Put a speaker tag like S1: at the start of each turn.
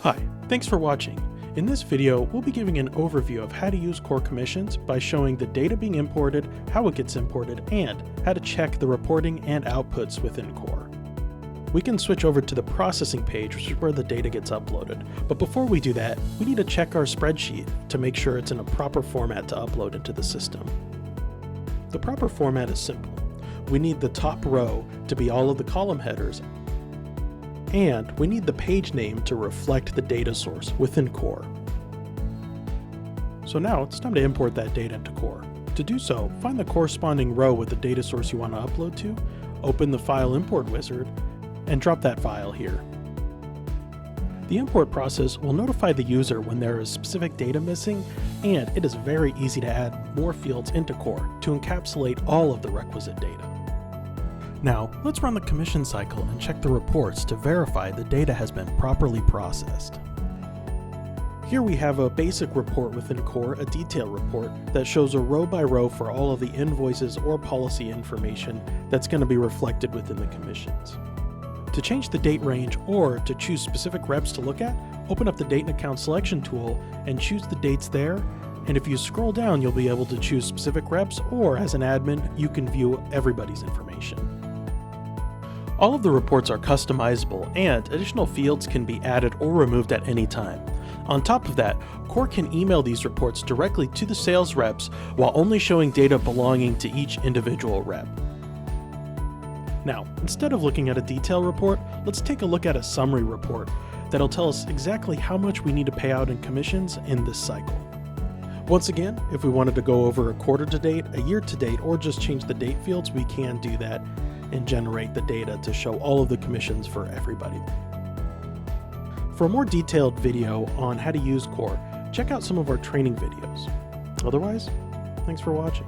S1: Hi, thanks for watching. In this video, we'll be giving an overview of how to use core commissions by showing the data being imported, how it gets imported, and how to check the reporting and outputs within core. We can switch over to the processing page, which is where the data gets uploaded. But before we do that, we need to check our spreadsheet to make sure it's in a proper format to upload into the system. The proper format is simple. We need the top row to be all of the column headers, and we need the page name to reflect the data source within core. So now it's time to import that data into core. To do so, find the corresponding row with the data source you want to upload to, open the file import wizard, and drop that file here. The import process will notify the user when there is specific data missing, and it is very easy to add more fields into core to encapsulate all of the requisite data. Now, let's run the commission cycle and check the reports to verify the data has been properly processed. Here we have a basic report within core, a detail report that shows a row by row for all of the invoices or policy information that's going to be reflected within the commissions. To change the date range or to choose specific reps to look at, open up the date and account selection tool and choose the dates there. And if you scroll down, you'll be able to choose specific reps, or as an admin, you can view everybody's information. All of the reports are customizable, and additional fields can be added or removed at any time. On top of that, core can email these reports directly to the sales reps while only showing data belonging to each individual rep. Now, instead of looking at a detail report, let's take a look at a summary report that'll tell us exactly how much we need to pay out in commissions in this cycle. Once again, if we wanted to go over a quarter to date, a year to date, or just change the date fields, we can do that and generate the data to show all of the commissions for everybody. For a more detailed video on how to use core, check out some of our training videos. Otherwise, thanks for watching.